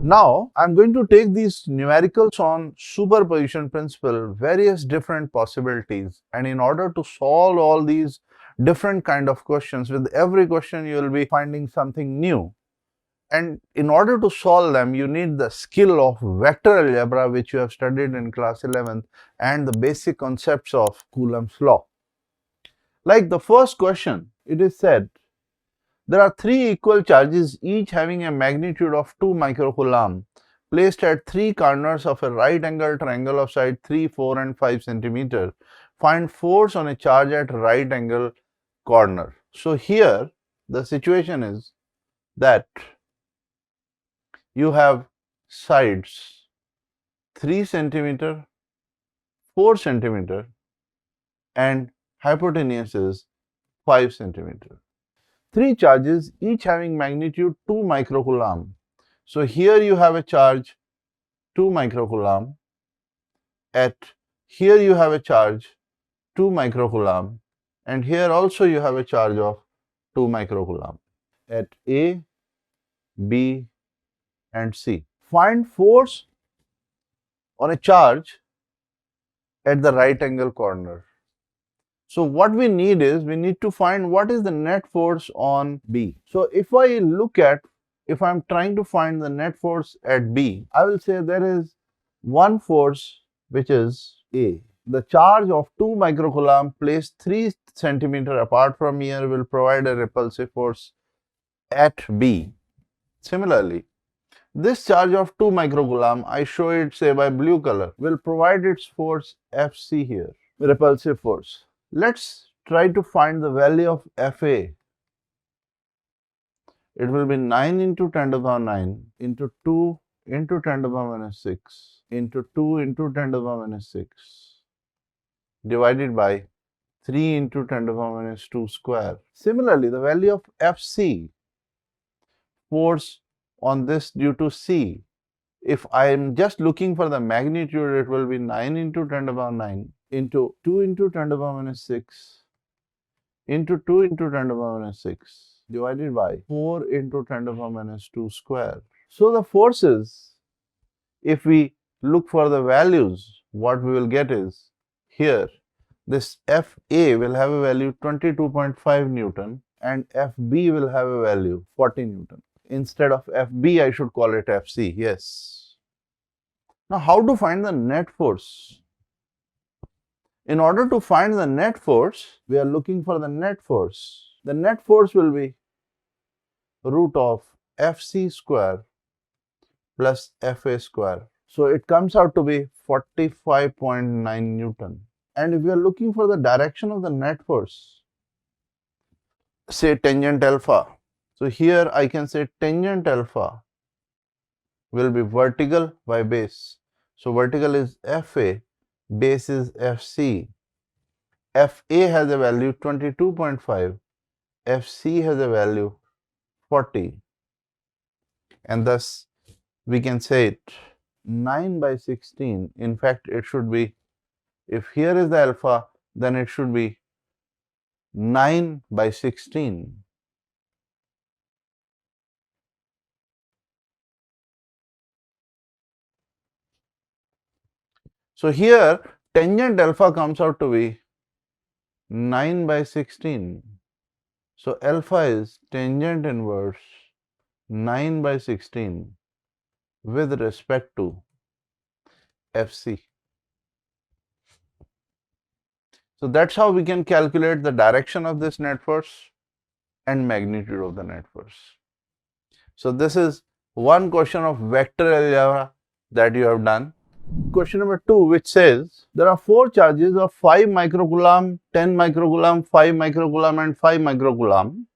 Now, I'm going to take these numericals on superposition principle, various different possibilities, and in order to solve all these different kind of questions, with every question you will be finding something new. And in order to solve them, you need the skill of vector algebra, which you have studied in class 11th, and the basic concepts of Coulomb's law. Like the first question, it is said, there are three equal charges, each having a magnitude of 2 microcoulomb, placed at three corners of a right angle triangle of side 3, 4 and 5 centimeter. Find force on a charge at right angle corner. So here the situation is that you have sides 3 centimeter, 4 centimeter and hypotenuse is 5 centimeter. Three charges each having magnitude 2 microcoulomb. So here you have a charge 2 microcoulomb, at here you have a charge 2 microcoulomb, and here also you have a charge of 2 microcoulomb at A, B and C. Find force on a charge at the right angle corner. So what we need is, we need to find what is the net force on B. So if I look at, if I'm trying to find the net force at B, I will say there is one force which is A. The charge of 2 microcoulomb placed 3 centimeter apart from here will provide a repulsive force at B. Similarly, this charge of 2 microcoulomb, I show it say by blue color, will provide its force Fc here, repulsive force. Let's try to find the value of Fa. It will be 9 into 10 to the power 9 into 2 into 10 to the power minus 6 into 2 into 10 to the power minus 6 divided by 3 into 10 to the power minus 2 square. Similarly, the value of Fc, force on this due to C, if I am just looking for the magnitude, it will be 9 into 10 to the power 9 into 2 into 10 to the power minus 6 into 2 into 10 to the power minus 6 divided by 4 into 10 to the power minus 2 square. So the forces, if we look for the values, what we will get is, here this Fa will have a value 22.5 Newton and Fb will have a value 40 Newton. Instead of Fb, I should call it Fc, yes. Now how to find the net force? In order to find the net force, we are looking for the net force. The net force will be root of Fc square plus Fa square. So it comes out to be 45.9 Newton. And if we are looking for the direction of the net force, say tangent alpha. So here I can say tangent alpha will be vertical by base. So vertical is Fa, base is Fc. Fa has a value 22.5, Fc has a value 40, and thus we can say it 9 by 16. In fact, it should be, if here is the alpha, then it should be 9 by 16. So here tangent alpha comes out to be 9 by 16. So alpha is tangent inverse 9 by 16 with respect to Fc. So that's how we can calculate the direction of this net force and magnitude of the net force. So this is one question of vector algebra that you have done. Question number 2, which says there are 4 charges of 5 microcoulomb, 10 microcoulomb, 5 microcoulomb and 5 microcoulomb,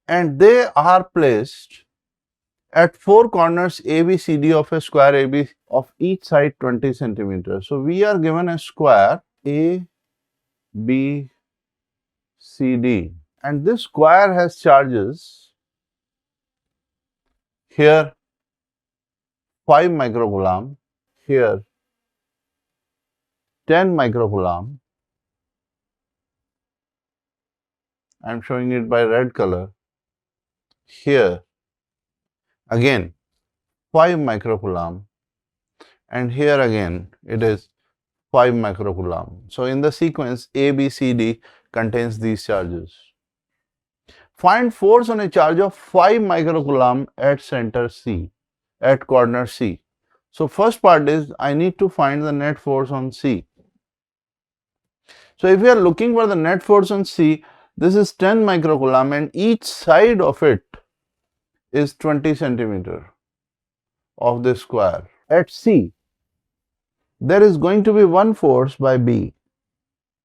and they are placed at 4 corners ABCD of a square AB of each side 20 centimeters. So we are given a square ABCD, and this square has charges here 5 microcoulomb, here 10 microcoulomb. I am showing it by red color. Here again 5 microcoulomb, and here again it is 5 microcoulomb. So in the sequence A, B, C, D contains these charges. Find force on a charge of 5 microcoulomb at center C, at corner C. So first part is I need to find the net force on C. So if we are looking for the net force on C, this is 10 microcoulomb and each side of it is 20 centimeter of this square. At C, there is going to be one force by B,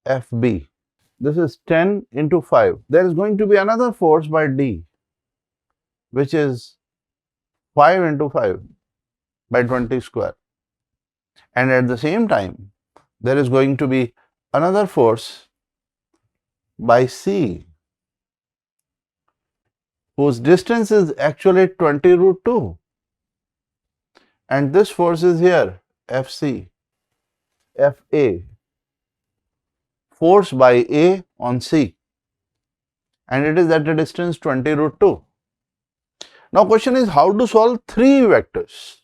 FB. This is 10 into 5. There is going to be another force by D, which is 5 into 5 by 20 square. And at the same time, there is going to be another force by C, whose distance is actually 20 root 2. And this force is here, FC, FA, force by A on C, and it is at a distance 20 root 2. Now question is how to solve three vectors.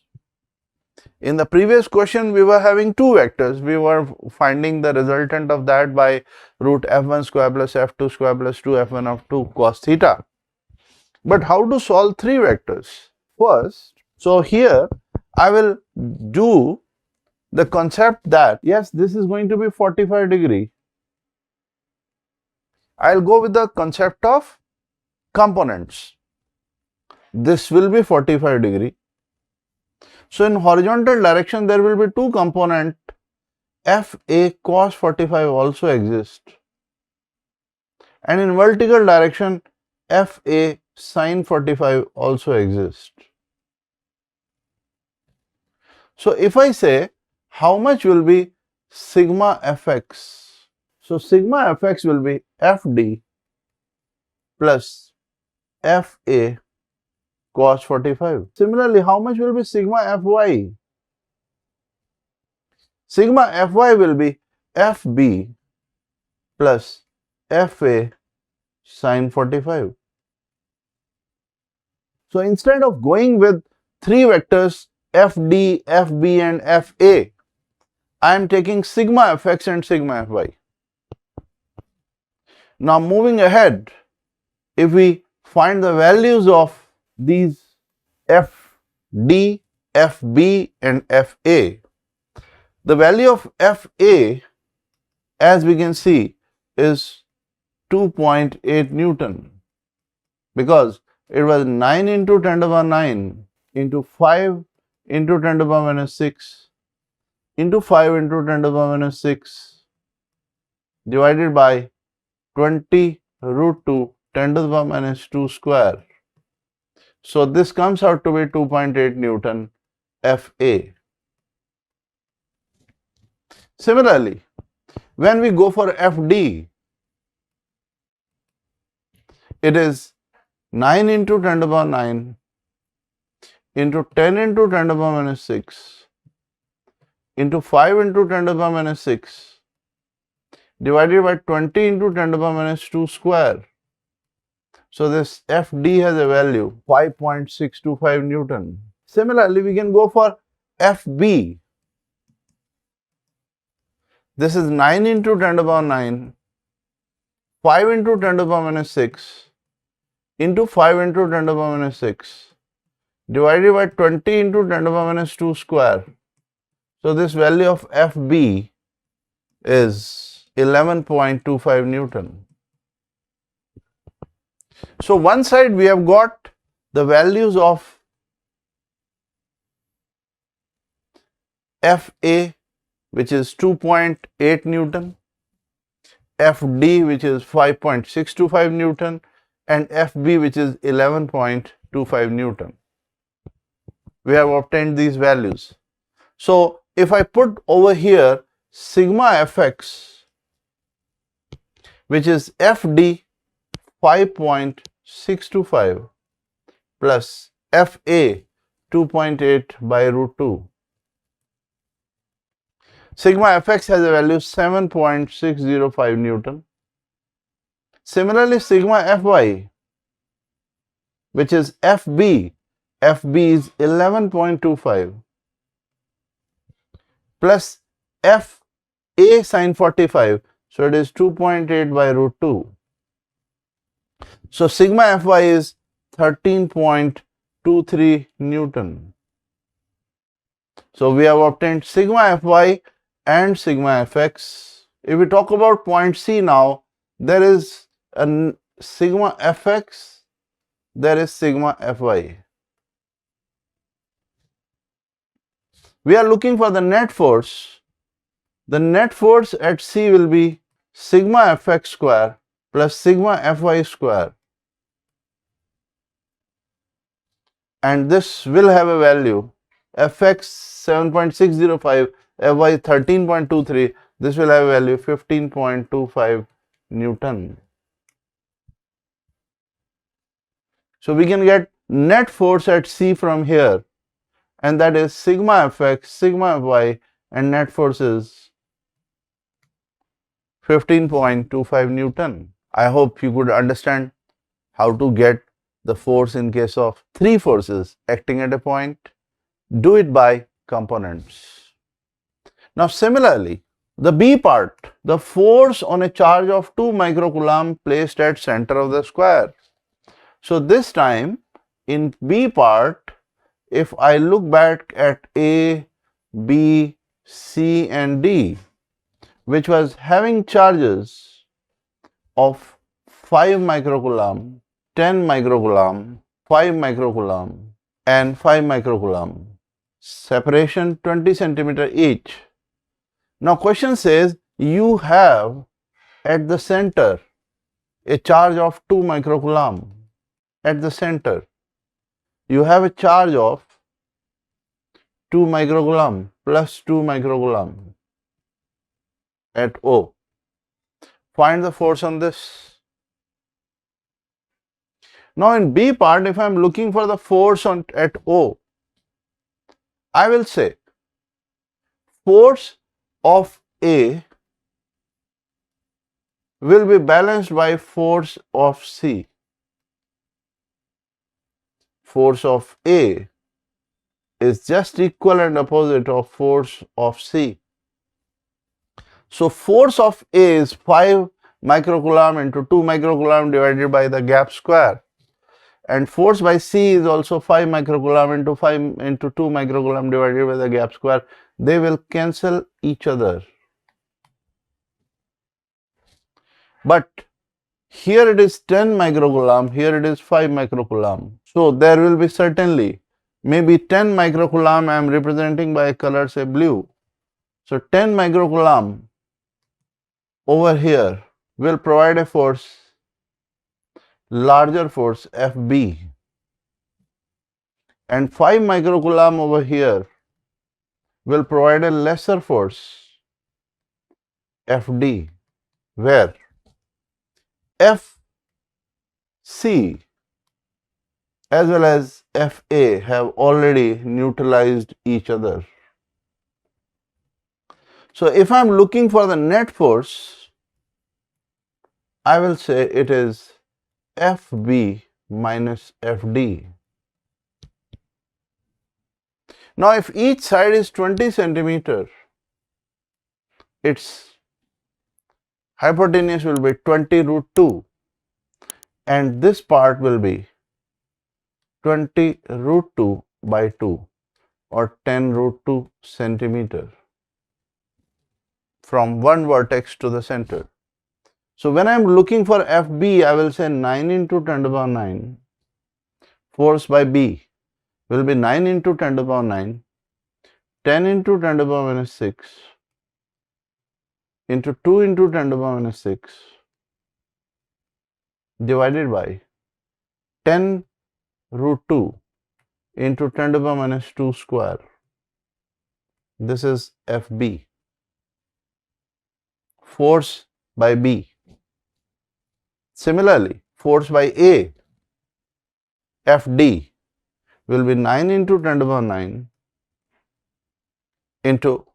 In the previous question we were having two vectors. We were finding the resultant of that by root f1 square plus f2 square plus 2f1 of 2 cos theta. But how to solve three vectors? First, so here I will do the concept that yes, this is going to be 45 degree. I'll go with the concept of components. This will be 45 degree. So in horizontal direction there will be two component, FA cos 45 also exist, and in vertical direction FA sin 45 also exist. So if I say how much will be sigma fx, so sigma fx will be FD plus FA cos 45. Similarly, how much will be sigma Fy? Sigma Fy will be FB plus FA sin 45. So instead of going with three vectors FD, FB and FA, I am taking sigma Fx and sigma Fy. Now moving ahead, if we find the values of these FD, FB and FA, the value of FA, as we can see, is 2.8 Newton, because it was 9 into 10 to the power 9 into 5 into 10 to the power minus 6 into 5 into 10 to the power minus 6 divided by 20 root 2 10 to the power minus 2 square. So this comes out to be 2.8 Newton Fa. Similarly, when we go for Fd, it is 9 into 10 to the power 9 into 10 into 10 to the power minus 6 into 5 into 10 to the power minus 6 divided by 20 into 10 to the power minus 2 square. So this Fd has a value 5.625 Newton. Similarly, we can go for Fb. This is 9 into 10 to the power 9, 5 into 10 to the power minus 6 into 5 into 10 to the power minus 6 divided by 20 into 10 to the power minus 2 square. So this value of Fb is 11.25 Newton. So one side we have got the values of Fa, which is 2.8 Newton, Fd, which is 5.625 Newton, and Fb, which is 11.25 Newton. We have obtained these values. So if I put over here sigma Fx, which is Fd 5.625 plus Fa 2.8 by root 2. Sigma Fx has a value 7.605 Newton. Similarly, sigma Fy, which is Fb FB is 11.25 plus FA sine 45. So it is 2.8 by root 2. So sigma Fy is 13.23 Newton. So we have obtained sigma Fy and sigma Fx. If we talk about point C now, there is a sigma Fx, there is sigma Fy. We are looking for the net force. The net force at C will be sigma Fx square plus sigma Fy square. And this will have a value Fx 7.605, Fy 13.23. This will have a value 15.25 Newton. So we can get net force at C from here, and that is sigma Fx, sigma Fy, and net force is 15.25 Newton. I hope you could understand how to get the force in case of three forces acting at a point. Do it by components. Now similarly, the B part, the force on a charge of 2 microcoulomb placed at center of the square. So this time in B part, if I look back at A, B, C and D, which was having charges of 5 microcoulomb, 10 microcoulomb, 5 microcoulomb and 5 microcoulomb, separation 20 centimeter each. Now question says you have at the center a charge of 2 microcoulomb. At the center you have a charge of 2 microcoulomb plus 2 microcoulomb at O. Find the force on this. Now in B part, if I am looking for the force at O, I will say force of A will be balanced by force of C. Force of A is just equal and opposite of force of C. So force of A is 5 microcoulomb into 2 microcoulomb divided by the gap square, and force by C is also 5 microcoulomb into 2 microcoulomb divided by the gap square. They will cancel each other. But here it is 10 microcoulomb, here it is 5 microcoulomb. So there will be certainly maybe 10 microcoulomb I am representing by a color, say blue. So 10 microcoulomb over here will provide a force, larger force FB, and 5 microcoulomb over here will provide a lesser force FD, where FC as well as FA have already neutralized each other. So if I am looking for the net force, I will say it is FB minus FD. Now if each side is 20 centimeter, its hypotenuse will be 20 root 2 and this part will be 20 root 2 by 2 or 10 root 2 centimeter from one vertex to the center. So when I am looking for FB, I will say 9 into 10 to the power 9. Force by B will be 9 into 10 to the power 9, 10 into 10 to the power minus 6 into 2 into 10 to the power minus 6 divided by 10 root 2 into 10 to the power minus 2 square. This is FB. Force by B. Similarly, force by A, FD, will be 9 into 10 to the power 9 into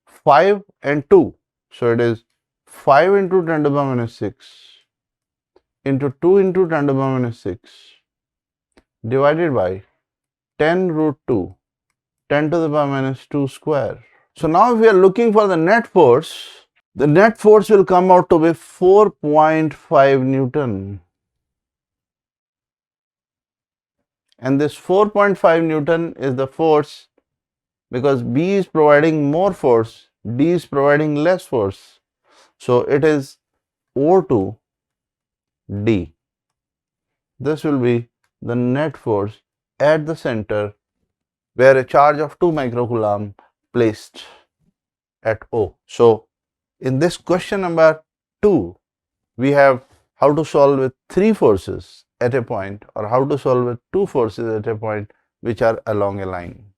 5 and 2. So it is 5 into 10 to the power minus 6 into 2 into 10 to the power minus 6 divided by 10 root 2, 10 to the power minus 2 square. So now if we are looking for the net force will come out to be 4.5 Newton. And this 4.5 Newton is the force because B is providing more force, D is providing less force. So it is O2 D. This will be the net force at the center where a charge of 2 microcoulomb placed at O. So in this question number 2, we have how to solve with 3 forces at a point or how to solve with 2 forces at a point which are along a line.